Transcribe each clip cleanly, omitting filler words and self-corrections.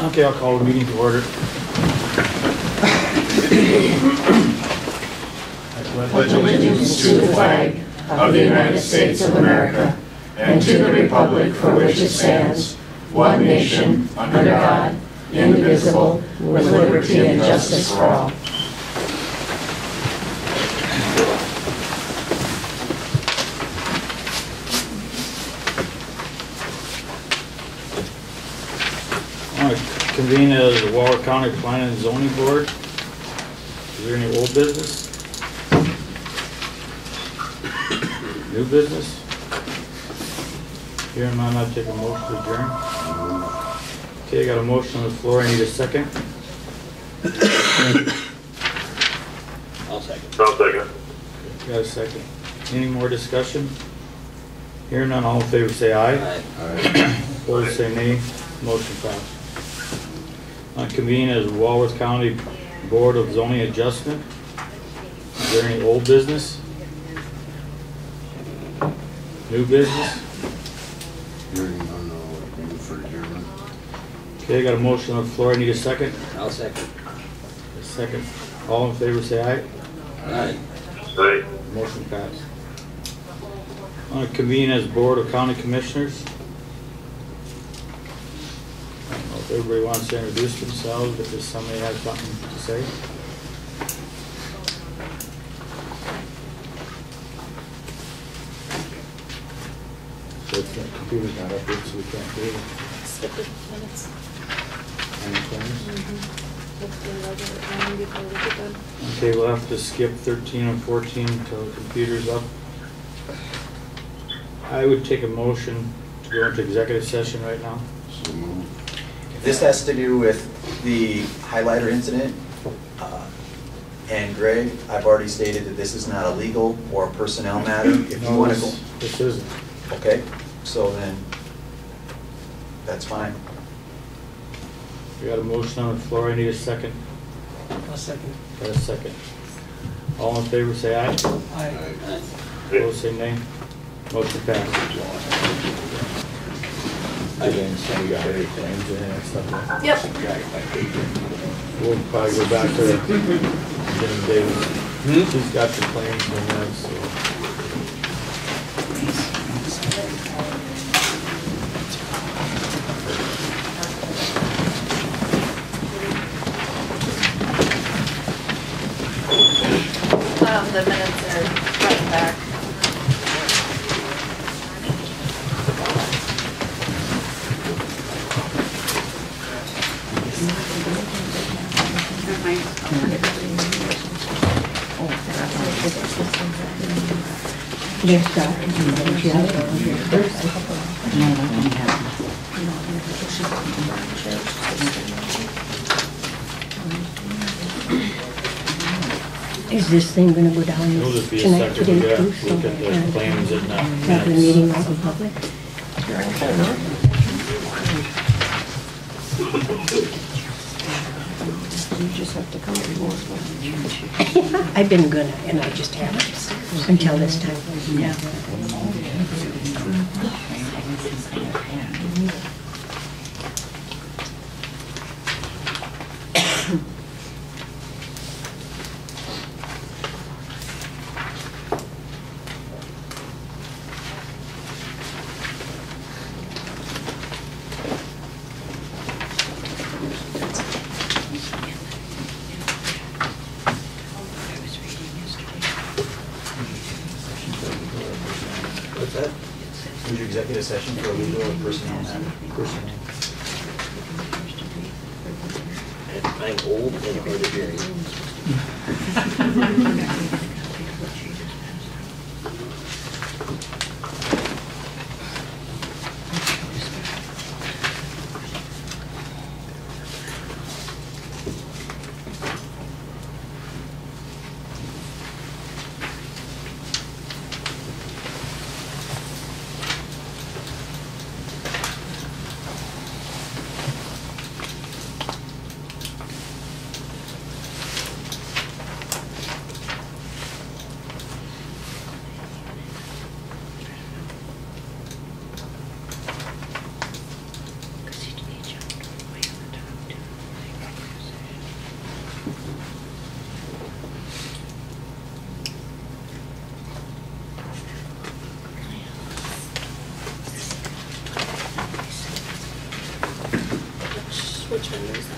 Okay, I'll call the meeting to order. I pledge allegiance to the flag of the United States of America and to the republic for which it stands, one nation, under God, indivisible, with liberty and justice for all. Convene as the Walworth County Planning and Zoning Board. Is there any old business? New business? Here and none, I'll take a motion to adjourn. Okay, I got a motion on the floor. I need a second. I'll second. Got a second. Any more discussion? Here and none, all in favor say aye. Aye. Opposed say nay. Motion passed. Convene as Walworth County Board of Zoning Adjustment. Is there any old business? New business? Hearing none, I'll move for adjournment. Okay, I got a motion on the floor. I need a second. I'll second. A second. All in favor say aye. Aye. Motion passed. Convene as Board of County Commissioners. I don't know if everybody wants to introduce themselves, but does somebody have something to say? So the computer's not up yet, so we can't do it. Skip the minutes. Any claims? Before we get done. Okay, we'll have to skip 13 and 14 until the computer's up. I would take a motion to go into executive session right now. So move. This has to do with the highlighter incident. And Greg, I've already stated that this is not a legal or a personnel matter. If you No, want to go, this isn't. okay, so then that's fine. We got a motion on the floor. I need a second. A second. Got a second. All in favor say aye. Aye. Opposed say nay. Motion passed. I didn't say we got any claims in and stuff. Yep. We'll probably go back to Jim Davis. He's got the claims in that, so. The minutes are right back. There's stuff. Is this thing gonna go down It'll just be a tonight, second. We today gotta too? look at the claims and Have the minutes. meeting out in public? You just have to come to work. I've been gonna, and I just haven't, until this time. Yeah. What's that? Use your executive session for a legal or personnel matter. Personnel. I'm old and hard of hearing. Which vendor is that?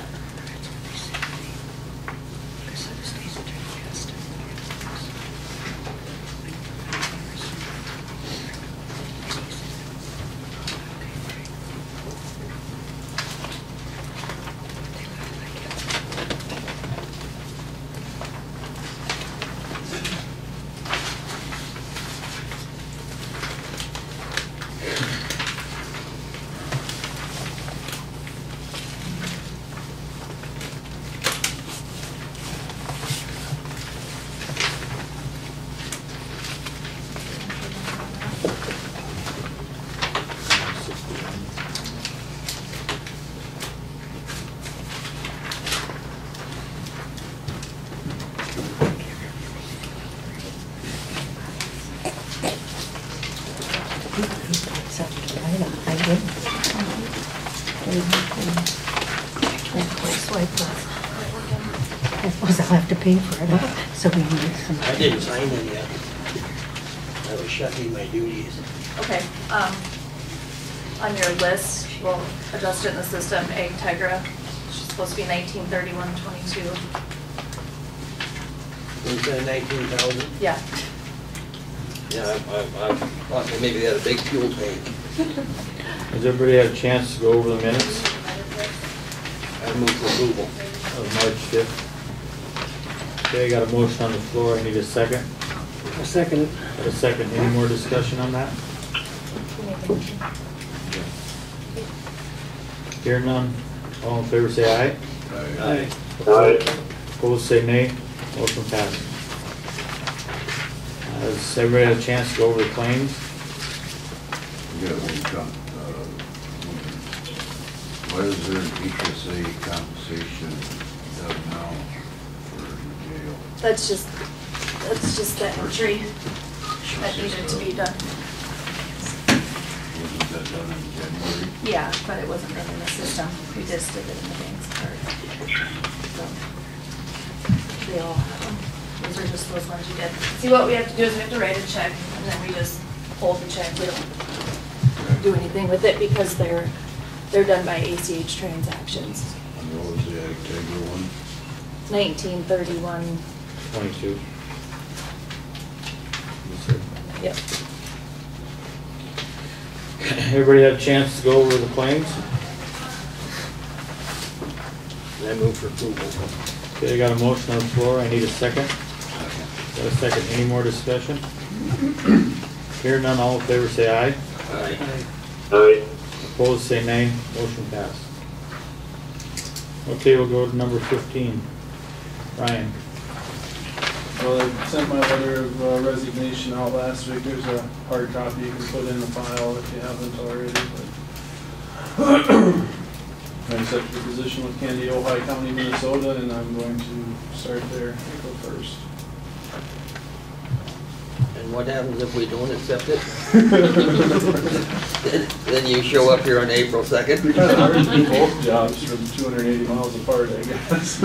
I did. I suppose I'll have to pay for it, huh? So we need some. I didn't sign it yet. I was shucking my duties. Okay, on your list, we'll adjust it in the system, Egg Tigra, it's supposed to be 1931.22. Instead of 19,000? Yeah. Yeah, I thought maybe they had a big fuel tank. Has everybody had a chance to go over the minutes I moved for approval. of March 5th? Okay, I got a motion on the floor. I need a second. A second. Got a second. Any more discussion on that? Hear none. All in favor say aye. Aye. Opposed say nay. Motion passes. Has everybody had a chance to go over the claims? We got one what is there HSA compensation done now for jail? That's just the entry that needed to be done. Wasn't that done in January? Yeah, but it wasn't done in the system. We just did it in the bank's card. So, they all have them. Those are just those ones you did. See, what we have to do is we have to write a check, and then we just hold the check. We don't do anything with it because they're done by ACH transactions. And what was the Actegra one? 1931. 22. Yep. Everybody had a chance to go over the claims? I moved for approval. Okay, I got a motion on the floor. I need a second. Got a second. Any more discussion? Hear none. All in favor say aye. Aye. Opposed say nay. Motion passed. Okay, we'll go to number 15. Ryan. Well, I sent my letter of resignation out last week. There's a hard copy you can put in the file if you haven't already. But I accepted the position with Candy, Ojai County, Minnesota, and I'm going to start there April 1st. And what happens if we don't accept it? Then you show up here on April 2nd? It's kind of hard to do both jobs from 280 miles apart, I guess.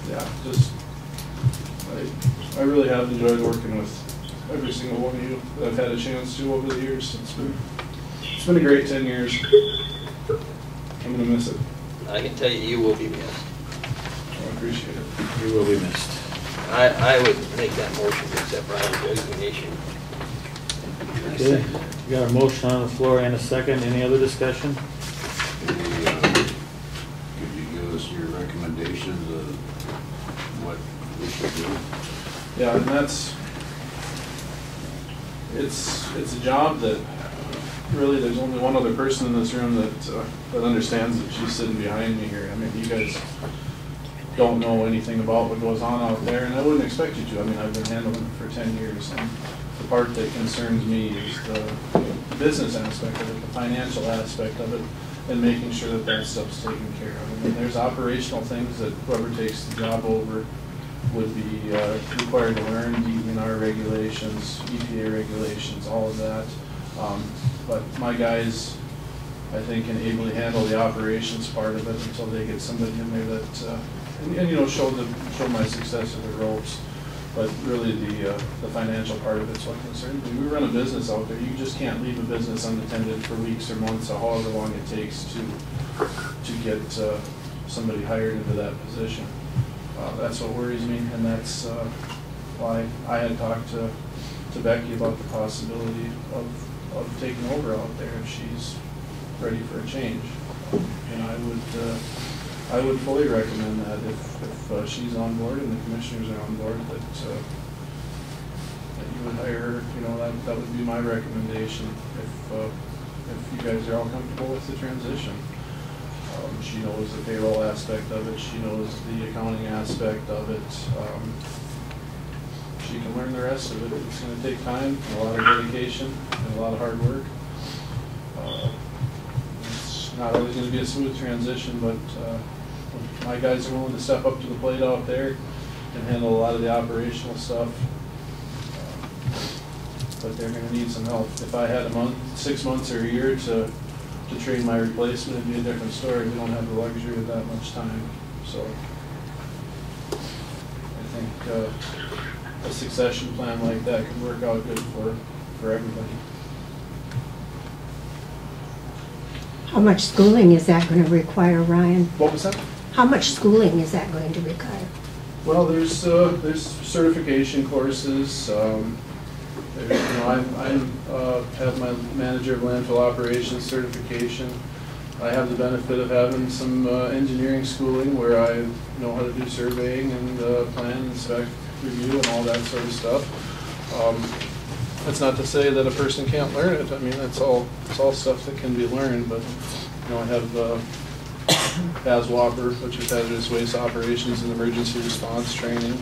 Yeah, just, I really have enjoyed working with every single one of you that I've had a chance to over the years. It's been a great 10 years. I'm gonna miss it. I can tell you, you will be missed. I appreciate it. You will be missed. I would make that motion to accept Ryan's resignation. Okay, we got a motion on the floor and a second. Any other discussion? Could you give us your recommendations of what we should do? Yeah, and that's, it's a job that really there's only one other person in this room that understands that she's sitting behind me here. I mean, you guys don't know anything about what goes on out there, and I wouldn't expect you to. I mean, I've been handling it for 10 years, and the part that concerns me is the business aspect of it, the financial aspect of it, and making sure that that stuff's taken care of. I mean, there's operational things that whoever takes the job over would be required to learn, DENR regulations, EPA regulations, all of that. But my guys, I think, can ably handle the operations part of it until they get somebody in there that, and you know, show my successor the ropes. But really, the financial part of it's what concerns me. We run a business out there. You just can't leave a business unattended for weeks or months or however long it takes to get somebody hired into that position. That's what worries me, and that's why I had talked to Becky about the possibility of taking over out there if she's ready for a change. And I would fully recommend that if she's on board and the commissioners are on board, that you would hire her. You know, that would be my recommendation if you guys are all comfortable with the transition. She knows the payroll aspect of it. She knows the accounting aspect of it. She can learn the rest of it. It's going to take time, a lot of dedication, and a lot of hard work. It's not always going to be a smooth transition, but my guys are willing to step up to the plate out there and handle a lot of the operational stuff. But they're going to need some help. If I had a month, 6 months, or a year to train my replacement, it'd be a different story. We don't have the luxury of that much time. So I think a succession plan like that could work out good for everybody. How much schooling is that going to require, Ryan? What was that? How much schooling is that going to require? Well, there's certification courses. I have my manager of landfill operations certification. I have the benefit of having some engineering schooling where I know how to do surveying and plan, inspect, review, and all that sort of stuff. That's not to say that a person can't learn it. I mean, it's all stuff that can be learned. But I have HAZWOPER, which is hazardous waste operations and emergency response training.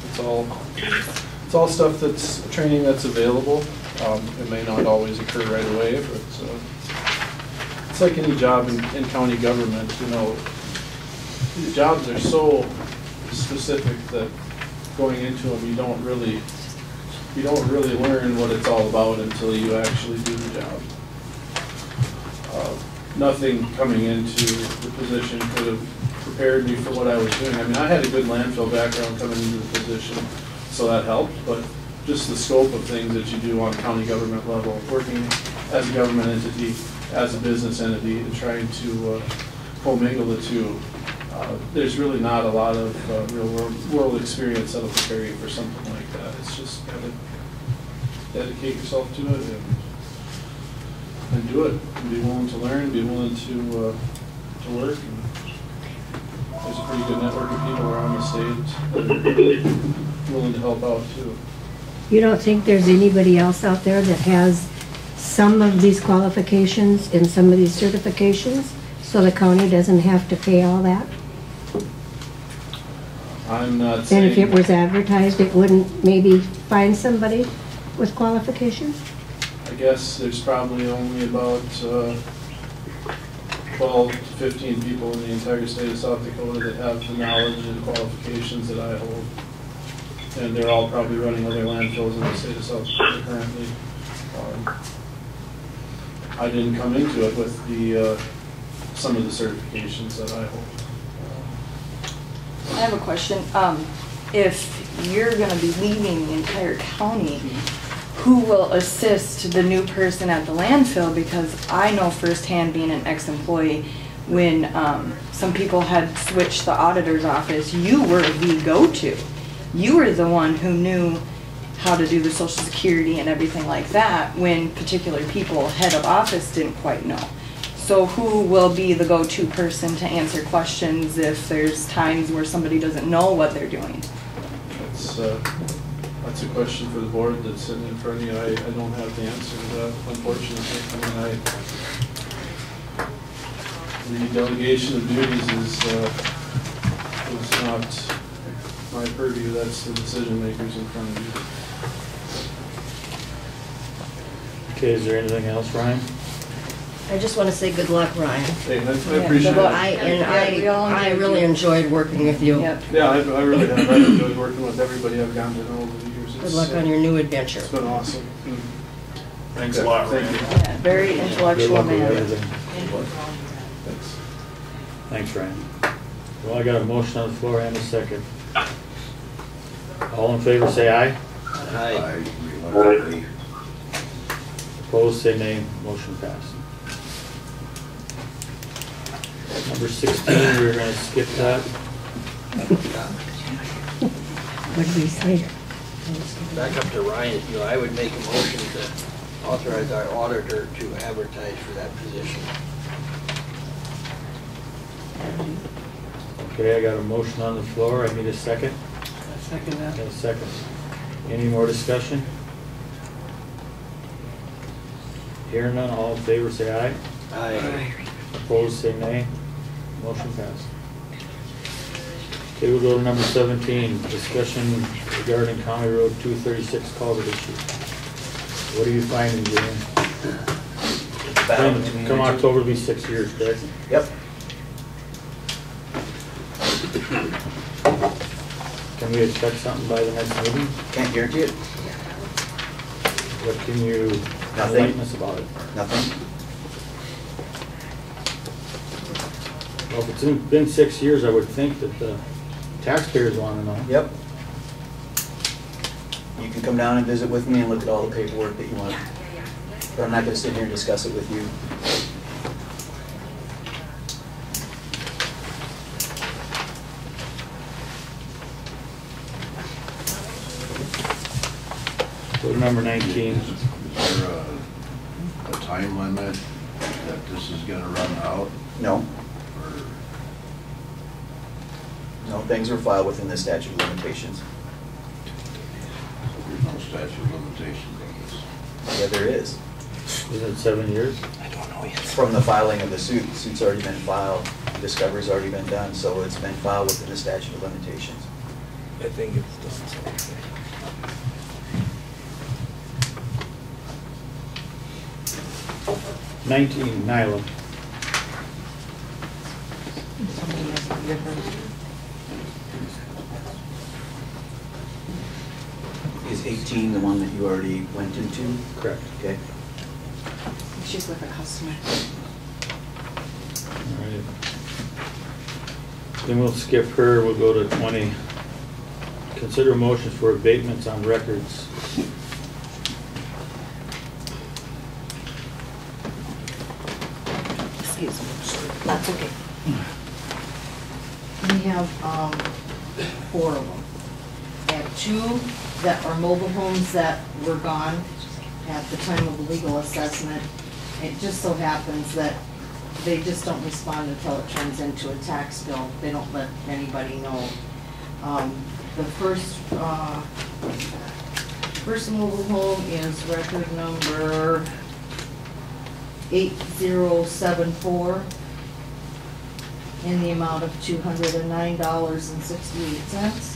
It's all stuff that's training that's available. It may not always occur right away, but it's like any job in county government. The jobs are so specific that going into them, you don't really learn what it's all about until you actually do the job. Nothing coming into the position could have prepared me for what I was doing. I mean, I had a good landfill background coming into the position, so that helped, but just the scope of things that you do on county government level, working as a government entity, as a business entity, and trying to commingle the two, there's really not a lot of real world experience that'll prepare you for something like that. It's just got to dedicate yourself to it and do it, and be willing to learn, be willing to work. And there's a pretty good network of people around the state that are willing to help out too. You don't think there's anybody else out there that has some of these qualifications and some of these certifications, so the county doesn't have to pay all that? I'm not saying... And if it was advertised, it wouldn't maybe find somebody with qualifications? I guess there's probably only about 12 to 15 people in the entire state of South Dakota that have the knowledge and qualifications that I hold. And they're all probably running other landfills in the state of South Dakota currently. I didn't come into it with the some of the certifications that I hold. I have a question. If you're going to be leaving the entire county, who will assist the new person at the landfill? Because I know firsthand, being an ex-employee, when some people had switched the auditor's office, you were the go-to. You were the one who knew how to do the Social Security and everything like that when particular people, head of office, didn't quite know. So who will be the go-to person to answer questions if there's times where somebody doesn't know what they're doing? That's a question for the board that's sitting in front of you. I don't have the answer to that, unfortunately. I mean, the delegation of duties is not my purview. That's the decision makers in front of you. Okay, is there anything else, Ryan? I just want to say good luck, Ryan. Hey, I appreciate it. I really enjoyed working with you. Yep. Yeah, I really have. I've enjoyed working with everybody I've gotten to know over the years. Good luck on your new adventure. It's been awesome. Thanks a lot, Thank Ryan. you. Yeah, very Good intellectual luck with man. everything. Thanks. Thanks, Ryan. Well, I got a motion on the floor and a second. All in favor say aye. Aye. Reluctantly. Opposed say nay. Motion passed. Number 16, we're gonna skip that. What did we say? Back up to Ryan, you know, I would make a motion to authorize our auditor to advertise for that position. Okay, I got a motion on the floor. I need a second. Second that. Got a second. Any more discussion? Hearing none, all in favor say aye. Aye. Opposed say nay. Motion passed. Okay, we'll go to number 17, discussion regarding County Road 236 culvert issue. What are you finding, Jim? Come October, it'll be 6 years, correct? Yep. Can we expect something by the next meeting? Can't guarantee it. What can you Nothing. enlighten us about it? Nothing. Well, if it's been 6 years, I would think that the taxpayers want to know. Yep. You can come down and visit with me and look at all the paperwork that you want. But I'm not gonna sit here and discuss it with you. Go to number 19. Is there a time limit that this is gonna run out? No, Or no, things are filed within the statute of limitations. there's no statute of limitations on this? Yeah, there is. Isn't it 7 years? From the filing of the suit, the suit's already been filed, discovery's already been done, so it's been filed within the statute of limitations. I think it's done. 19, Nyla. Is 18 the one that you already went into? Correct. Okay. She's with a customer. All right. Then we'll skip her, we'll go to 20. Consider motions for abatements on records. Excuse me. That's okay. We have 4 of them. We have 2 that are mobile homes that were gone at the time of the legal assessment. It just so happens that they just don't respond until it turns into a tax bill. They don't let anybody know. The first mobile home is record number 8074 in the amount of $209.68.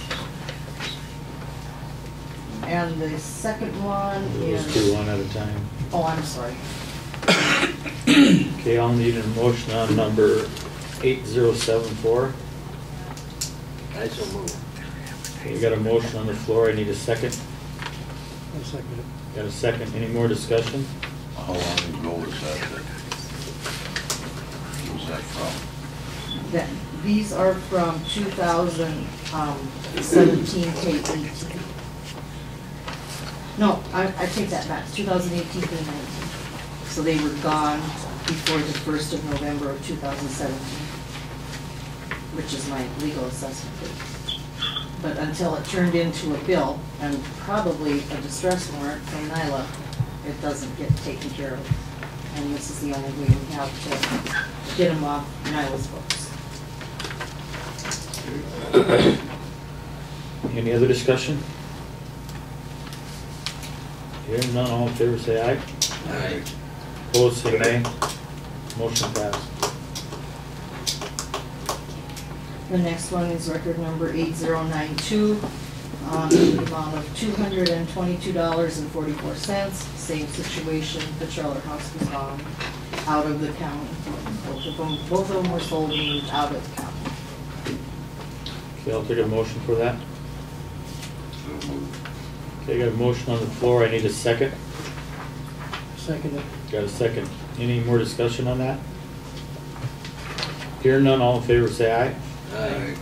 And the second one Let's is, do one at a time. oh, I'm sorry. Okay, I'll need a motion on number 8074. I so move. You got a motion on the floor, I need a second. I'll second it. Got a second, any more discussion? How long ago was that? Was that from? These are from 2017 to 18. No, I take that back, 2018 to 19. So they were gone before the 1st of November of 2017, which is my legal assessment date. But until it turned into a bill and probably a distress warrant from Nyla, it doesn't get taken care of. And this is the only way we have to get them off Nyla's books. Any other discussion? Hearing none, all in favor say aye. Aye. Opposed say nay. Motion passed. The next one is record number 8092, the amount of $222.44. Same situation, the trailer house was gone, out of the county. Both of them were sold and moved out of the county. Okay, I'll take a motion for that. So moved. Okay, got a motion on the floor, I need a second. Second. Got a second. Any more discussion on that? Hearing none, all in favor say aye. Aye.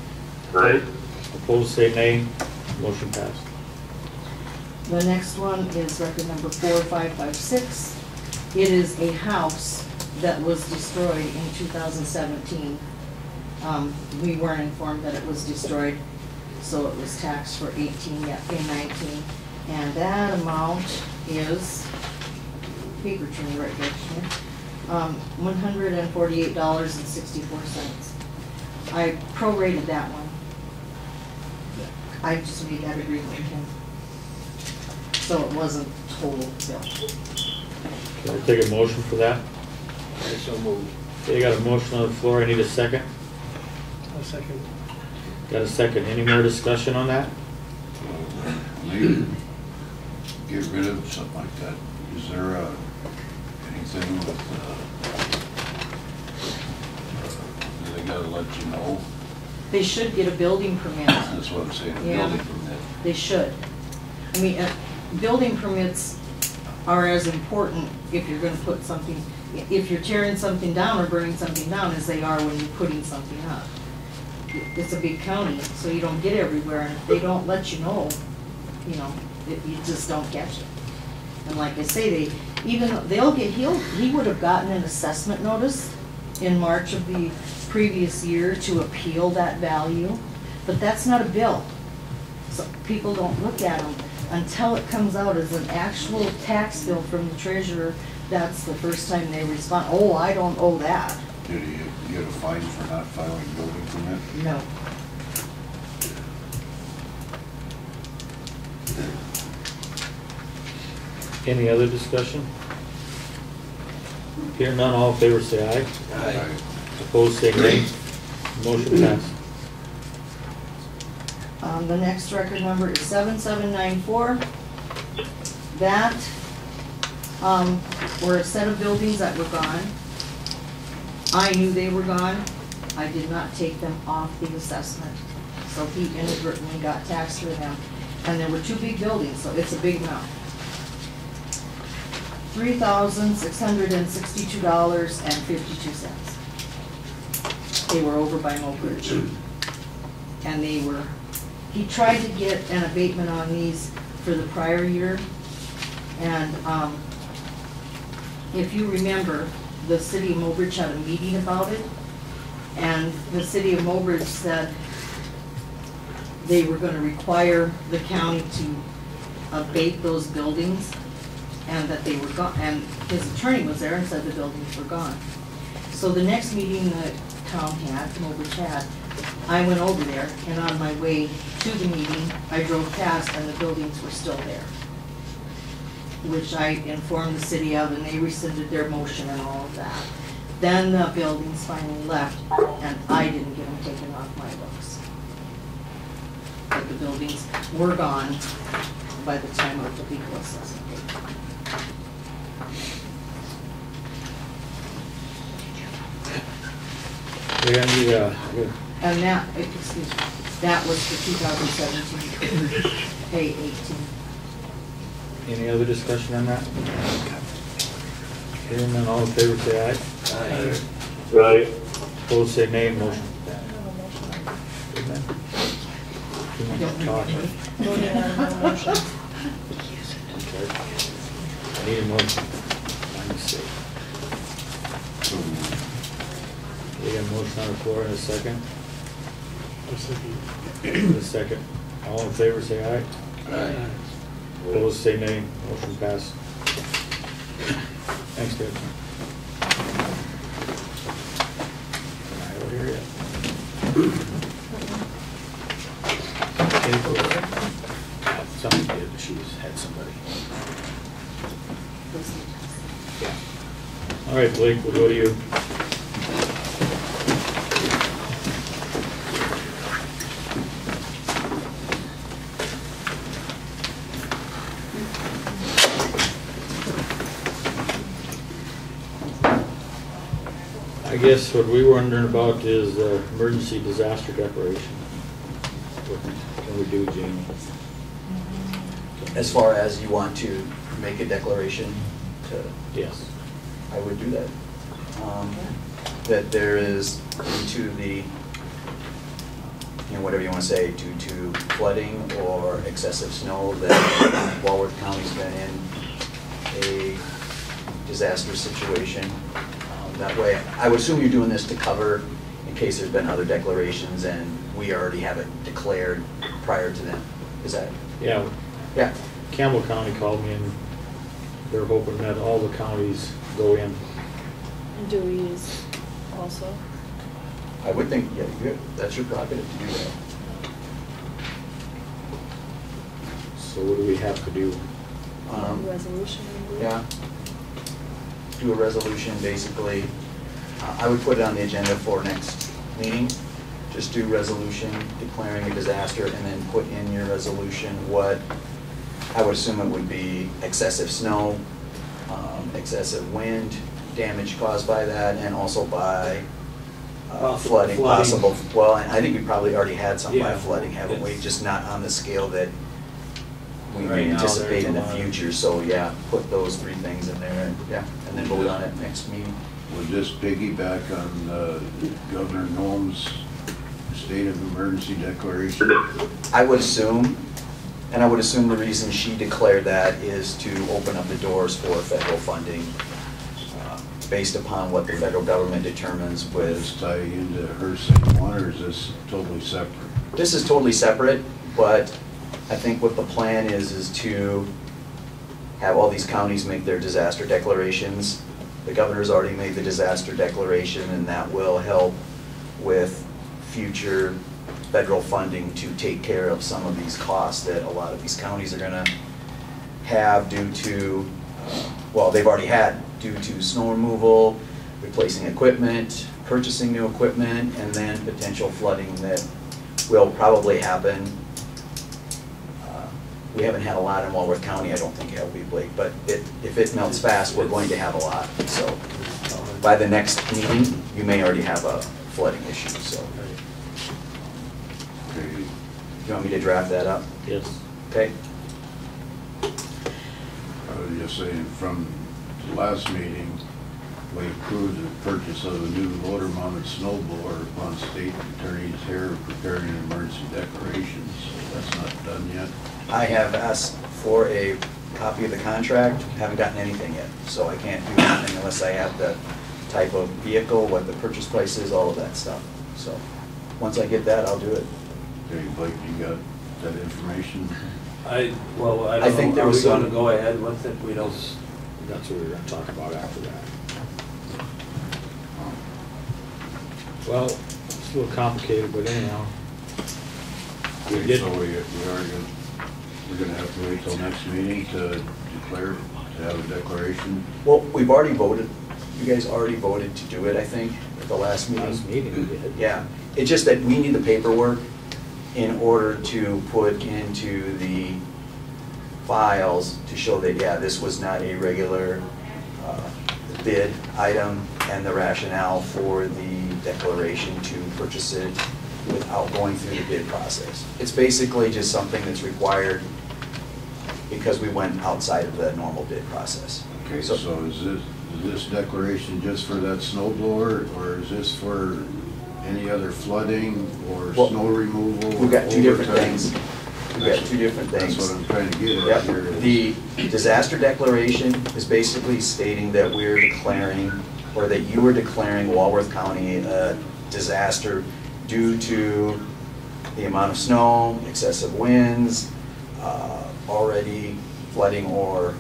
Opposed say nay. Motion passed. The next one is record number 4556. It is a house that was destroyed in 2017. We weren't informed that it was destroyed, so it was taxed for 18, yet in 19. And that amount is, paper trail right there, $148.64. I prorated that one. I just made that agreement with him. So it wasn't total bill. Can I take a motion for that? I so moved. Okay, got a motion on the floor, I need a second. A second. Got a second, any more discussion on that? Maybe get rid of something like that. Is there anything with, do they gotta let you know? They should get a building permit. That's what I'm saying, a Yeah. building permit. They should. I mean, building permits are as important if you're gonna put something, if you're tearing something down or burning something down as they are when you're putting something up. It's a big county, so you don't get everywhere, and if they don't let you know, you know, you just don't get it. And like I say, he would have gotten an assessment notice in March of the previous year to appeal that value, but that's not a bill. So people don't look at them until it comes out as an actual tax bill from the treasurer. That's the first time they respond, oh, I don't owe that. Did he get a fine for not filing building permit? No. Any other discussion? Here none, all in favor say aye. Aye. Opposed say nay. Motion passed. The next record number is 7794. That were a set of buildings that were gone. I knew they were gone. I did not take them off the assessment. So he inadvertently got taxed for them. And there were two big buildings, so it's a big amount. $3,662.52. They were over by Mobridge. And he tried to get an abatement on these for the prior year. And if you remember, the city of Mobridge had a meeting about it. And the city of Mobridge said they were going to require the county to abate those buildings, and that they were gone, and his attorney was there and said the buildings were gone. So the next meeting the town had, Mobridge had, I went over there, and on my way to the meeting, I drove past and the buildings were still there, which I informed the city of, and they rescinded their motion and all of that. Then the buildings finally left, and I didn't get them taken off my books. But the buildings were gone by the time of the legal assessment date. And that, excuse me, that was for 2017, pay 18. Any other discussion on that? Hearing none, all in favor say aye. Aye. Right. Opposed say nay. Motion. Good man. Too much talking. Voting on no motion. Okay. I need a motion. Let me see. So, We got a motion on the floor in a second. A second. All in favor say aye. Aye. Opposed say nay. Motion passed. Thanks, Dave. I don't hear yet. Somebody did, she had somebody. Yeah. All right, Blake, we'll go to you. I guess what we were wondering about is emergency disaster declaration. What can we do, Jamie? As far as you want to make a declaration to, Yes. I would do that. That there is into the you know, whatever you want to say, due to flooding or excessive snow, that Walworth County's been in a disaster situation. That way, I would assume you're doing this to cover in case there's been other declarations and we already have it declared prior to them. Is that? Yeah, Yeah. Campbell County called me and they're hoping that all the counties go in. And Dewey's also. I would think, yeah, that's your prerogative to do that. So what do we have to do? Resolution. Yeah. Do a resolution, basically. I would put it on the agenda for next meeting. Just do resolution declaring a disaster and then put in your resolution what, I would assume it would be excessive snow, excessive wind, damage caused by that, and also by flooding, possible. Well, and I think we probably already had some by flooding, haven't we? Just not on the scale that we Right now, anticipate in the there's a lot. future. So yeah, put those 3 things in there, and yeah, and then vote on it next meeting. Would this piggyback on Governor Noem's state of emergency declaration? I would assume, and I would assume the reason she declared that is to open up the doors for federal funding based upon what the federal government determines Does with. this tie into her saying one, or is this totally separate? This is totally separate, but I think what the plan is to have all these counties make their disaster declarations. The governor's already made the disaster declaration, and that will help with future federal funding to take care of some of these costs that a lot of these counties are gonna have due to, well, they've already had due to snow removal, replacing equipment, purchasing new equipment, and then potential flooding that will probably happen. We haven't had a lot in Walworth County, I don't think, have we, Blake? But if it melts fast, we're going to have a lot. So by the next meeting, you may already have a flooding issue, so. Okay, Do you want me to draft that up? Yes. Okay? I was just saying, from the last meeting, we approved the purchase of a new motor-mounted snow blower upon state attorney's here preparing an emergency declarations. That's not done yet. I have asked for a copy of the contract, haven't gotten anything yet, so I can't do anything unless I have the type of vehicle, what the purchase price is, all of that stuff. So, once I get that, I'll do it. Okay, Blake, you got that information? I I don't think know, there are we was some- gonna go ahead with it? We don't, That's what we were gonna talk about after that. Well, it's a little complicated, but anyhow. We Okay, did, so we're gonna have to wait till next meeting to declare, to have a declaration. Well, we've already voted, you guys already voted to do it, I think, at the last meeting. last meeting we did. Yeah, it's just that we need the paperwork in order to put into the files to show that, yeah, this was not a regular bid item, and the rationale for the declaration to purchase it without going through the bid process. It's basically just something that's required because we went outside of the normal bid process. Okay, so is this declaration just for that snow blower, or is this for any other flooding or Well, snow removal? We've got two different overtime? things. We've got two different things. That's what I'm trying to get at Yep. here. The disaster declaration is basically stating that we're declaring, or that you are declaring Walworth County a disaster due to the amount of snow, excessive winds, already flooding or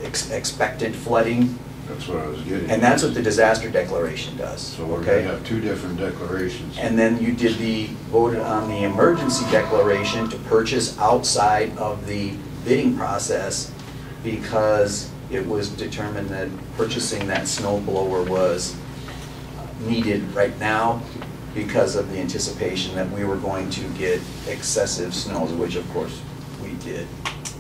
expected flooding. That's what I was getting. And that's what the disaster declaration does, So we're okay? gonna have two different declarations. And then you did voted on the emergency declaration to purchase outside of the bidding process because it was determined that purchasing that snow blower was needed right now because of the anticipation that we were going to get excessive snows, which of course we did.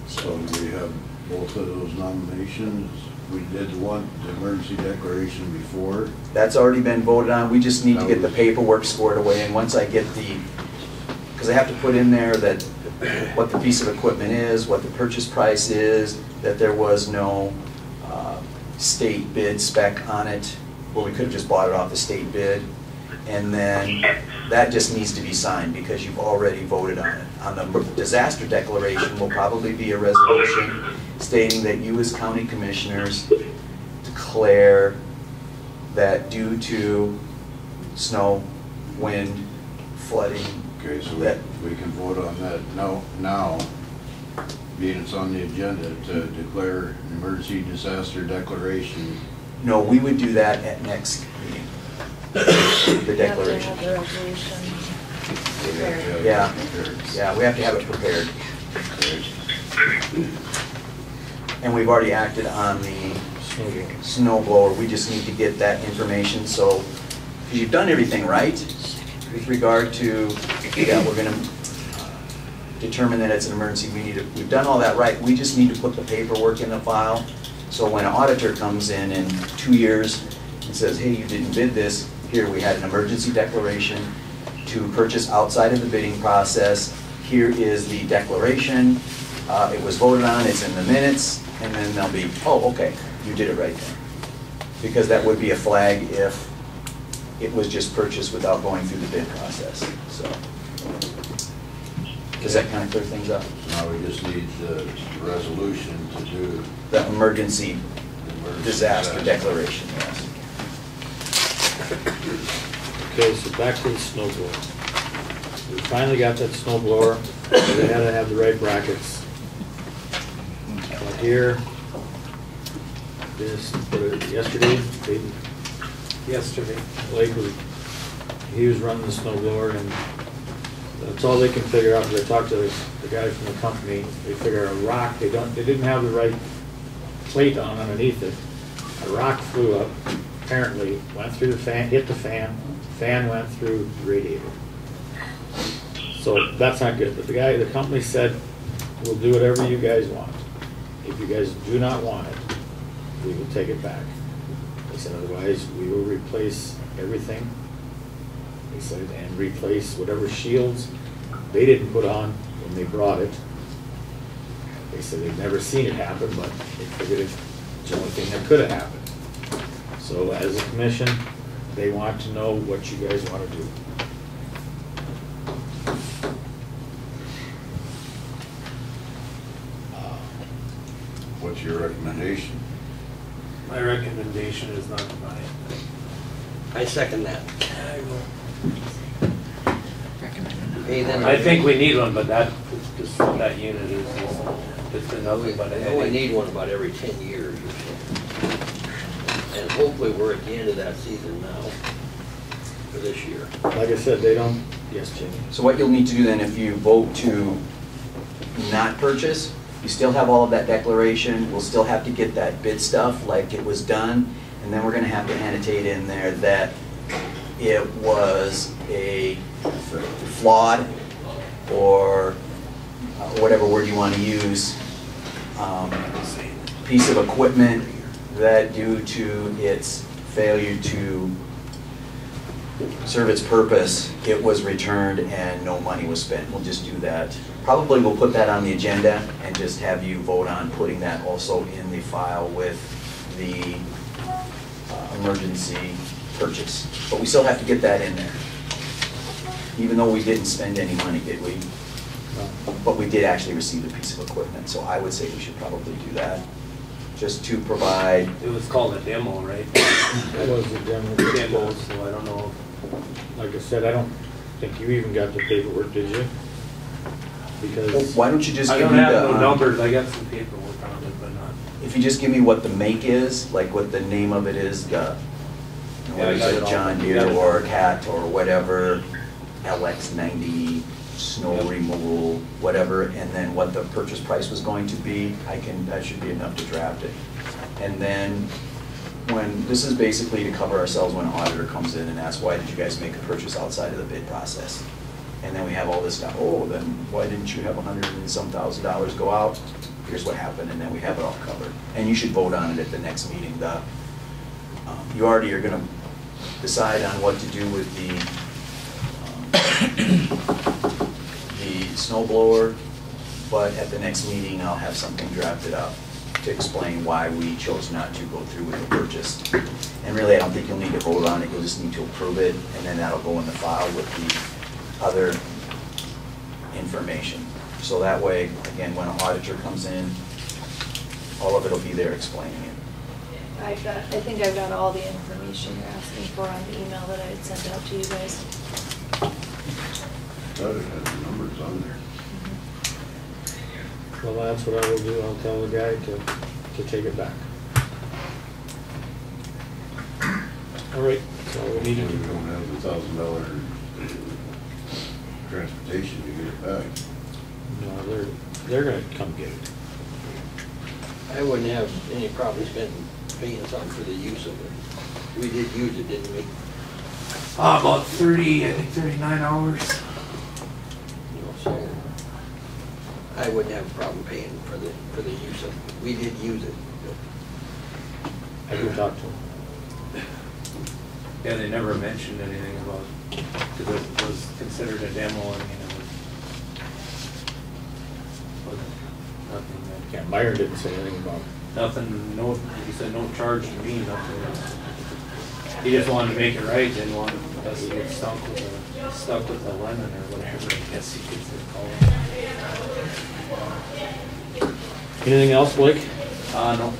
So we have both of those nominations. We did the emergency declaration before. That's already been voted on, we just need to get the paperwork squared away, and once I get because I have to put in there that what the piece of equipment is, what the purchase price is, that there was no state bid spec on it, well, we could have just bought it off the state bid, And then that just needs to be signed because you've already voted on it. On the disaster declaration will probably be a resolution stating that you as county commissioners declare that due to snow, wind, flooding. Okay, so that we can vote on that now, being it's on the agenda, to declare an emergency disaster declaration. No, we would do that at next meeting. The declaration. The resolution. Yeah, yeah, we have to have it prepared. And we've already acted on the snow blower. We just need to get that information. So you've done everything right with regard to, yeah, we're going to determine that it's an emergency. We've done all that right. We just need to put the paperwork in the file. So when an auditor comes in 2 years and says, hey, you didn't bid this, here we had an emergency declaration to purchase outside of the bidding process. Here is the declaration. It was voted on, it's in the minutes, and then they'll be, oh, okay, you did it right there. Because that would be a flag if it was just purchased without going through the bid process. So, does that kind of clear things up? Now we just need the resolution to do The emergency the emergency disaster declaration, yes. Okay, so back to the snow blower. We finally got that snow blower. They had to have the right brackets. But here, this, yesterday, Blake was, he was running the snow blower, and that's all they can figure out. They talked to the guy from the company. They figure a rock. They didn't have the right plate on underneath it. A rock flew up. Apparently, went through the fan, hit the fan. Fan went through the radiator. So that's not good. But the company said, we'll do whatever you guys want. If you guys do not want it, we will take it back. They said, otherwise, we will replace everything. They said, and replace whatever shields they didn't put on when they brought it. They said they've never seen it happen, but they figured it's the only thing that could have happened. So as a commission, they want to know what you guys want to do. What's your recommendation? My recommendation is not to buy it. I second that. Okay, then. I think we need one, but that unit is just another, but We only need one about every 10 years or so. And hopefully we're at the end of that season now for this year. Like I said, they don't, yes, Jimmy. So what you'll need to do then, if you vote to not purchase, you still have all of that declaration. We'll still have to get that bid stuff like it was done. And then we're going to have to annotate in there that it was a flawed, or whatever word you want to use, piece of equipment that due to its failure to serve its purpose, it was returned and no money was spent. We'll just do that. Probably we'll put that on the agenda and just have you vote on putting that also in the file with the emergency purchase. But we still have to get that in there. Even though we didn't spend any money, did we? But we did actually receive a piece of equipment, so I would say we should probably do that. Just to provide. it was called a demo, right? That was the Demo, so I don't know. Like I said, I don't think you even got the paperwork, did you? Because Why don't you just I give don't me have the, no numbers, I got some paperwork on it, but not. if you just give me what the make is, like what the name of it is, Yeah, I whether got it's it a all. John You got Deere it. or a Cat or whatever, LX90, snow Yep. removal, whatever, and then what the purchase price was going to be, that should be enough to draft it. And then, this is basically to cover ourselves when an auditor comes in and asks, why did you guys make a purchase outside of the bid process? And then we have all this stuff, oh, then why didn't you have $100 and some thousand go out? Here's what happened, and then we have it all covered. And you should vote on it at the next meeting. You already are gonna decide on what to do with the snow blower, but at the next meeting, I'll have something drafted up to explain why we chose not to go through with the purchase. And really, I don't think you'll need to vote on it, you'll just need to approve it, and then that'll go in the file with the other information. So that way, again, when an auditor comes in, all of it will be there explaining it. I think I've got all the information you're asking for on the email that I had sent out to you guys. Thought it had the numbers on there. Well, that's what I will do. I'll tell the guy to take it back. All right, so we need We to, don't have the $1,000 transportation to get it back. no, they're gonna come get it. I wouldn't have any problem paying something for the use of it. We did use it, didn't we? About 30, I think 39 hours. You know, so I wouldn't have a problem paying for the use of it. We did use it. I can talk to him. Yeah, they never mentioned anything about, because it was considered a demo, I mean, it was nothing, Yeah, Meyer didn't say anything about it. nothing, no, he said no charge to me, nothing. He just wanted to make it right, didn't want us to get stuck with a lemon or whatever, I guess you could call it. Anything else, Blake? No.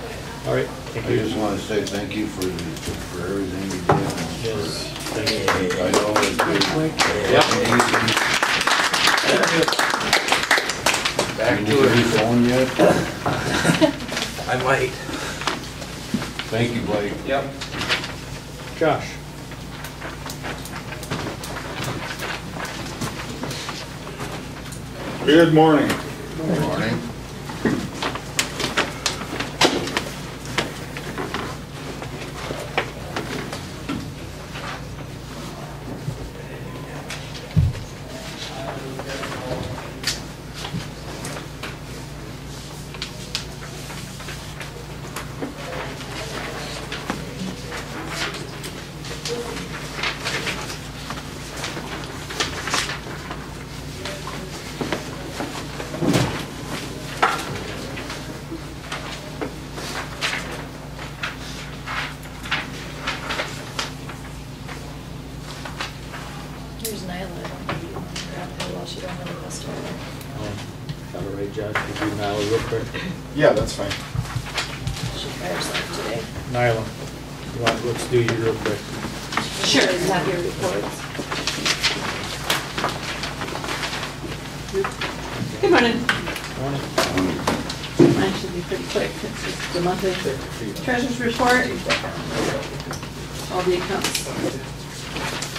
All right, thank I you. just want to say thank you for everything you did. Yes, thank you. I know it's been. Back You to need a new it. phone yet? I might. Thank you, Blake. Yep. Josh? Good morning. Good morning. Here's Nyla, I don't think you want to grab her while she don't have a customer. Got it right, Josh? Could you Nyla real quick? Yeah, that's fine. She fires like today. Nyla, let's do you real quick. Sure. Have your reports. Good morning. Morning. Mine should be pretty quick. It's just the monthly treasurer's report. All the accounts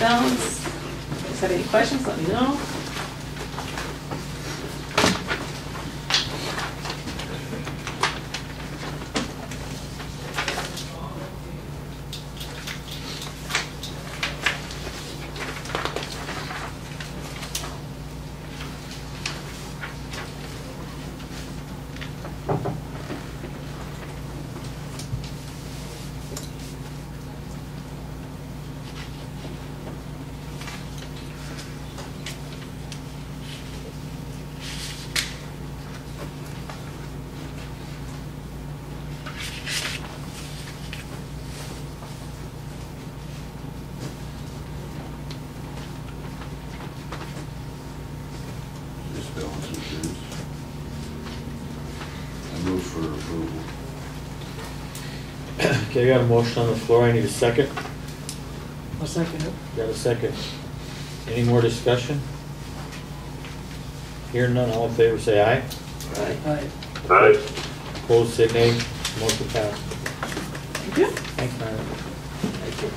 balance. If you have any questions, let me know. Just balance and dues. I move for approval. Okay, I got a motion on the floor. I need a second. I'll second it. Got a second. Any more discussion? Hearing none, all in favor say aye. Aye. Opposed say nay. Motion passed. Thank you. Thanks, Nyla. Thank you.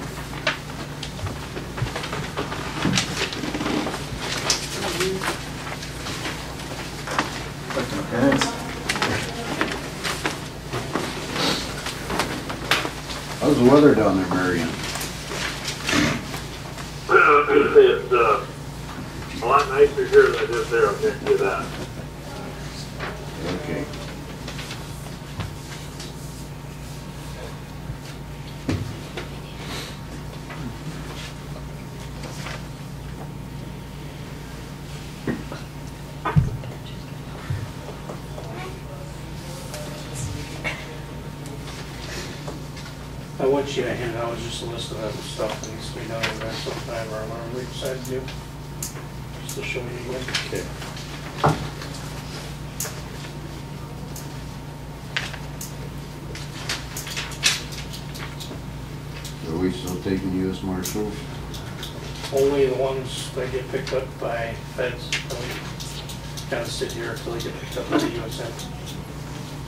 How's the weather down there, Marion? It's a lot nicer here than it is there, I'll guarantee you that. Okay. I went what sheet I handed out was just a list of other stuff that needs to be done over there sometime, or whatever we decide to do. Just to show you again. Okay. Are we still taking U.S. Marshals? Only the ones that get picked up by feds, kind of sit here until they get picked up by the USN.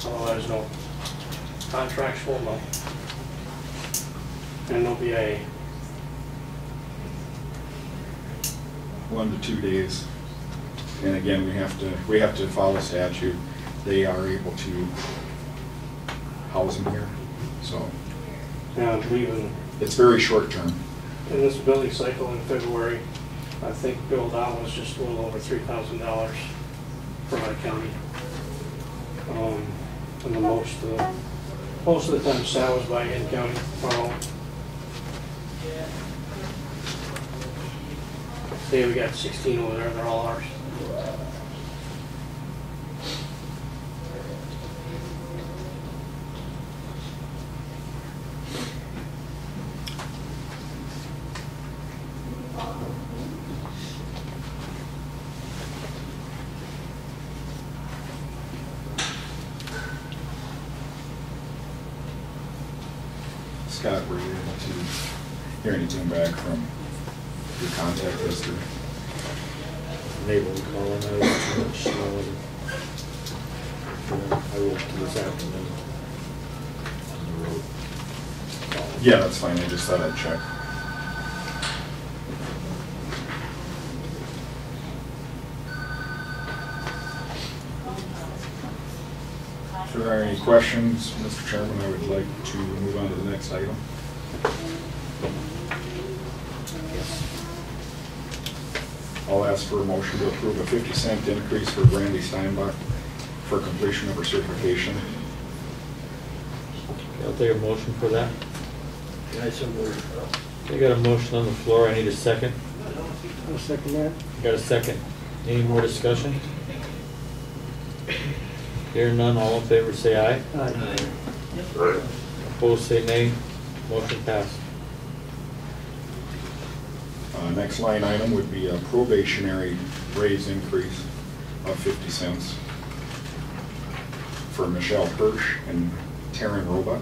Otherwise, no. Contractual, no. And no BIA. 1 to 2 days. And again, we have to follow statute. They are able to house them here, so Yeah, I believe in it's very short term. this billing cycle in February, I think Bill Dow was just a little over $3,000 for my county. And the most of the time Sal was by in county, Carl. Say we got 16 over there, they're all ours. Scott, were you able to hear anything back from your contact history? Neighbor will call in, I was too much snow and I will this afternoon on the road. Yeah, that's fine. I just thought I'd check. If there are any questions, Mr. Chairman, I would like to move on to the next item. I'll ask for a motion to approve a 50-cent increase for Brandy Steinbach for completion of her certification. I'll take a motion for that. I so moved. I got a motion on the floor, I need a second. I'll second that. Got a second. Any more discussion? Hearing none, all in favor say aye. Right. Opposed say nay. Motion passed. Next line item would be a probationary raise increase of 50 cents for Michelle Hirsch and Taryn Roebuck.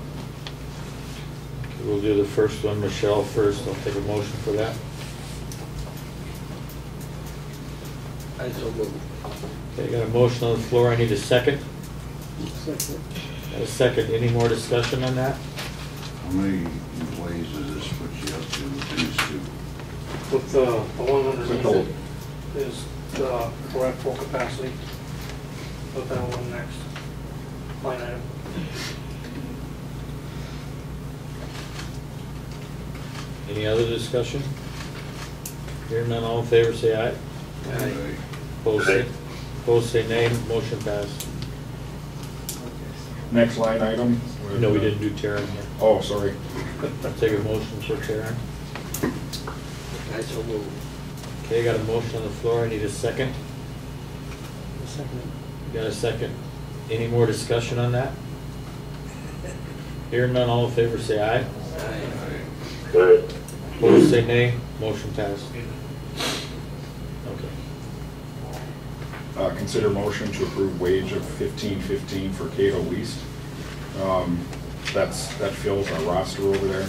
We'll do the first one, Michelle first. I'll take a motion for that. I so moved. Okay, got a motion on the floor, I need a second. Second. Got a second. Any more discussion on that? How many employees does this put you up to with these two? With the one underneath it is the correct full capacity. Put that one next. Line item. Any other discussion? Hearing none, all in favor say aye. Aye. Opposed say nay. Motion passed. Next line item. No, we didn't do Taryn here. Oh, sorry. I'll take a motion for Taryn. I so moved. Okay, got a motion on the floor, I need a second. Got a second. Any more discussion on that? Hearing none, all in favor say aye. Right. Opposed say nay. Motion passed. Okay. Consider motion to approve wage of $15.15 for Cato Weist. That fills our roster over there.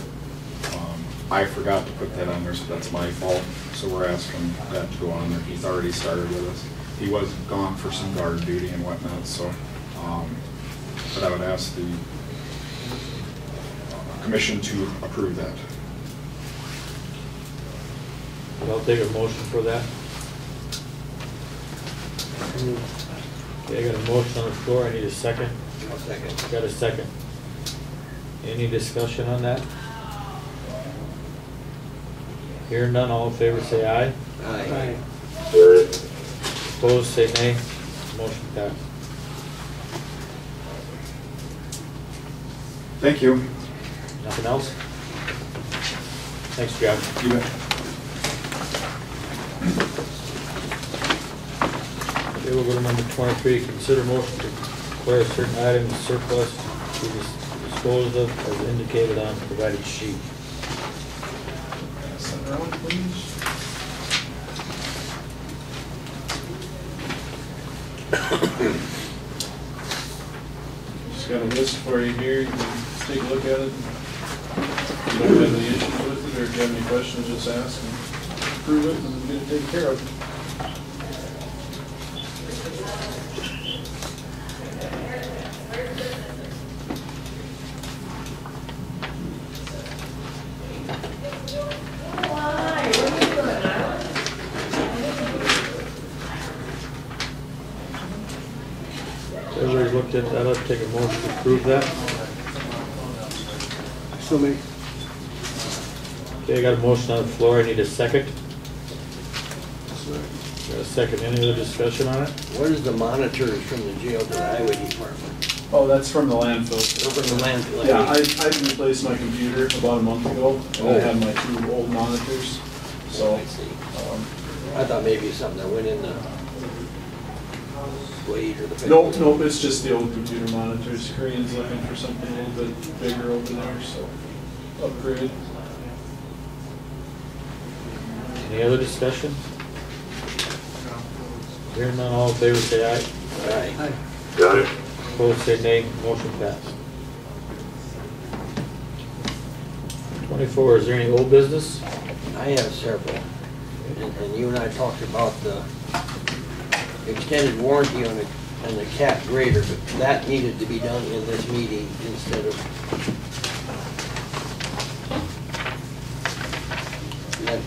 I forgot to put that on there, so that's my fault. So we're asking that to go on there. He's already started with us. He was gone for some guard duty and whatnot, so, but I would ask the commission to approve that. I'll take a motion for that. Okay, I got a motion on the floor, I need a second. I'll second. Got a second. Any discussion on that? Hearing none, all in favor say aye. Aye. Right. Opposed say nay. Motion passed. Thank you. Nothing else? Thanks, Jeff. You bet. Okay, we'll go to number 23. Consider motion to declare certain items surplus to the disposed of as indicated on provided sheet. Pass that around, please. Just got a list for you here, you can take a look at it. If you don't have any issues with it, or if you have any questions, just ask and approve it, and we'll get it taken care of. Everybody's looked at that, I'll take a motion to approve that. So many. Okay, I got a motion on the floor, I need a second. Got a second, any other discussion on it? What is the monitors from the jail to the highway department? Oh, that's from the landfill. Over the landfill. Yeah, I replaced my computer about a month ago, and I had my 2 old monitors, so. I see. I thought maybe something that went in the blade or the. Nope, it's just the old computer monitors. Korean's looking for something a little bit bigger over there, so upgrade. Any other discussion? Hearing none, all in favor say aye. Aye. Got it. Opposed say nay, motion passed. 24, is there any old business? I have several, and you and I talked about the extended warranty on the cat grader, but that needed to be done in this meeting instead of,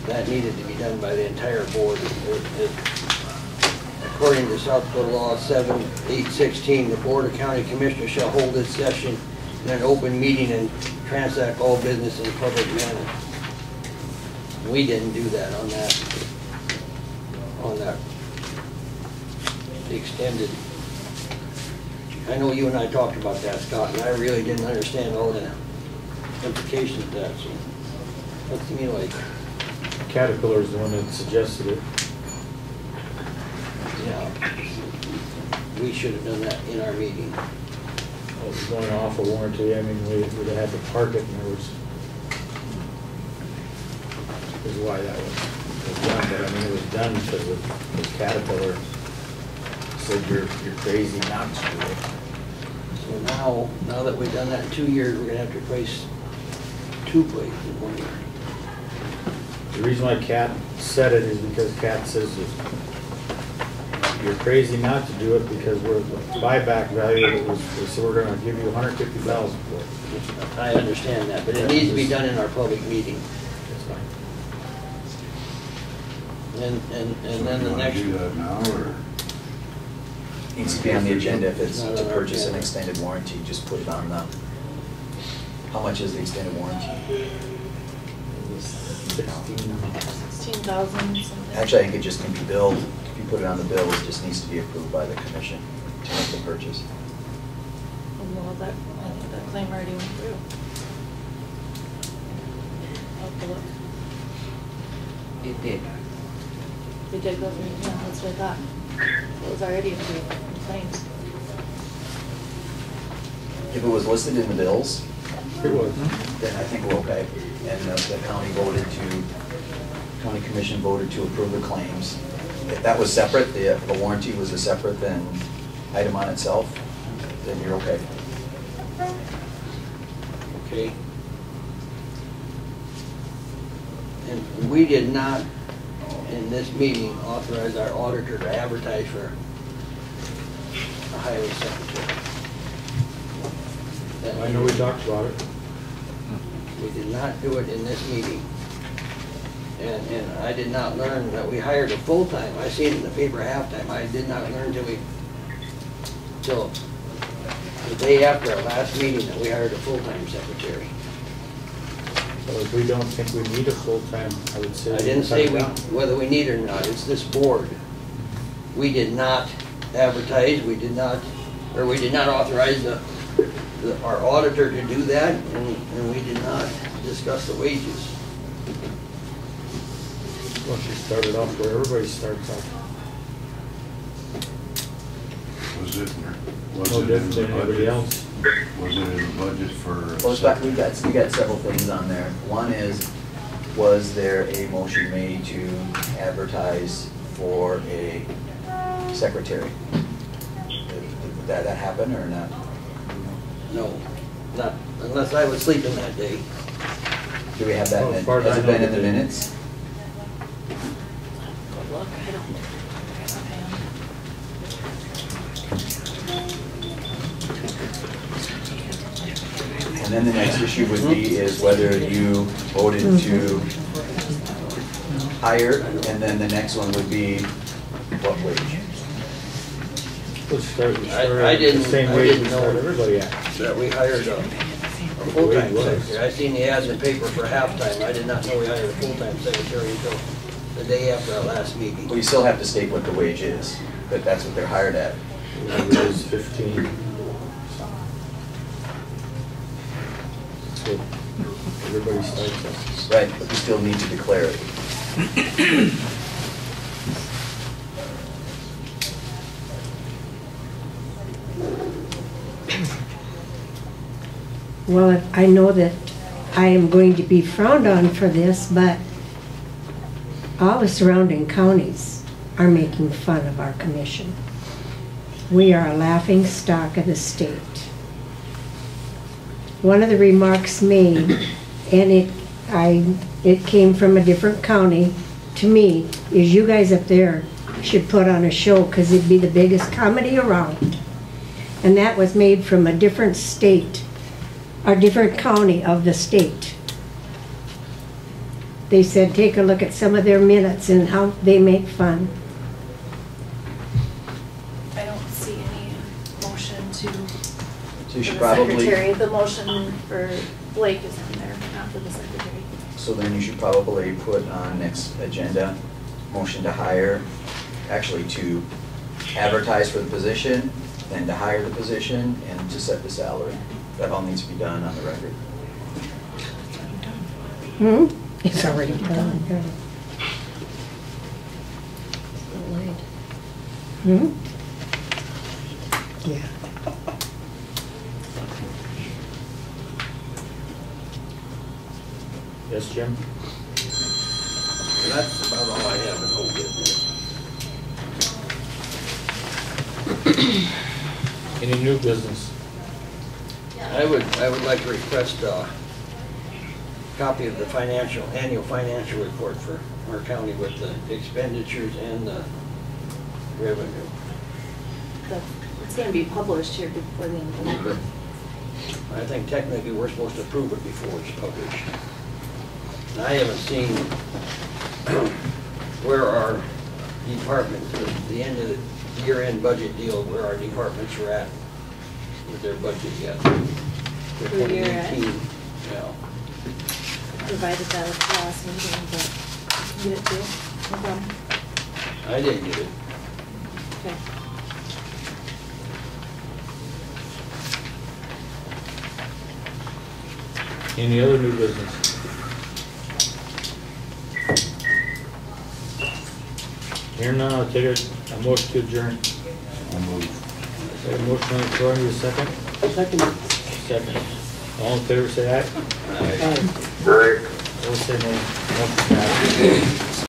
that needed to be done by the entire board. According to South Dakota Law 7816, the Board of County Commissioners shall hold its session in an open meeting and transact all business in a public manner. We didn't do that on that extended. I know you and I talked about that, Scott, and I really didn't understand all the implications of that, so looks to me like. Caterpillar is the one that suggested it. Yeah, we should have done that in our meeting. Well, it's going off a warranty, I mean, we'd have to park it, and there was why that was done, but I mean, it was done because of Caterpillar said you're crazy not to do it. So now that we've done that in 2 years, we're gonna have to replace 2 plates in 1 year. The reason why Cat said it is because Cat says that you're crazy not to do it because we're the buyback value of it was, so we're gonna give you $150,000 for it. I understand that, but it needs to be done in our public meeting. That's fine. And then the Do you next. want to do that now, or? Needs to be on the agenda if it's Not to on our purchase an agenda. extended warranty, just put it on the, how much is the extended warranty? It was 16,000 something. Actually, I think it just can be billed. If you put it on the bill, it just needs to be approved by the commission to make the purchase. Well, I think that claim already went through. I'll have to look. It did. They did go through, yeah, that's what I thought. It was already approved in claims. If it was listed in the bills, It was. then I think we're okay. And the county commission voted to approve the claims. If that was separate, the warranty was a separate than item on itself, then you're okay. Okay. And we did not, in this meeting, authorize our auditor to advertise for a highway secretary. I know we talked about it. We did not do it in this meeting. And I did not learn that we hired a full-time. I seen it in the paper halftime. I did not learn till the day after our last meeting that we hired a full-time secretary. So if we don't think we need a full-time, I would say. I didn't cut say it down. whether we need it or not, it's this board. We did not advertise, we did not authorize our auditor to do that, and we did not discuss the wages. Once you started off where everybody starts off, Was it no in different the than anybody budget? else. Was it in the budget for? Well, in fact, we got several things on there. One is, was there a motion made to advertise for a secretary? Did that happen or not? No, not unless I was sleeping that day. Do we have that, Oh, as far as has I it know, been in the we did. minutes? Good luck, I don't. And then the next issue would be is whether you voted to hire, and then the next one would be what wage? Let's start I didn't- the same I way didn't we know start everybody at. That we hired a full-time secretary. I seen the ad in the paper for half-time. I did not know we hired a full-time secretary until the day after our last meeting. Well, you still have to state what the wage is, but that's what they're hired at. It was 15. So everybody starts at. Right, but you still need to declare it. Well, I know that I am going to be frowned on for this, but all the surrounding counties are making fun of our commission. We are a laughing stock of the state. One of the remarks made, and it came from a different county to me, is you guys up there should put on a show because it'd be the biggest comedy around. And that was made from a different state, a different county of the state. They said, take a look at some of their minutes and how they make fun. I don't see any motion to. So you should for the probably, secretary. The motion for Blake is in there, not for the secretary. so then you should probably put on next agenda, motion to hire, actually to advertise for the position, then to hire the position, and to set the salary. That all needs to be done on the record. It's already done. Yeah. Yes, Jim? And that's about all I have in whole business. Any new business? I would like to request a copy of the annual financial report for our county with the expenditures and the revenue. It's gonna be published here before the end of the But month. I think technically we're supposed to approve it before it's published. And I haven't seen where our department, the end of the year-end budget deal, where our departments are at with their budget yet. For Where you're at? 2018, yeah. Provided that at the last meeting, but you get it too? No problem. I didn't get it. Okay. Any other new business? Here now, I'll take a motion to adjourn. I'll move. Got a motion on the floor, need a second? Second. All in favor, say aye. Aye. Right. Opposed, say nay. Motion passes.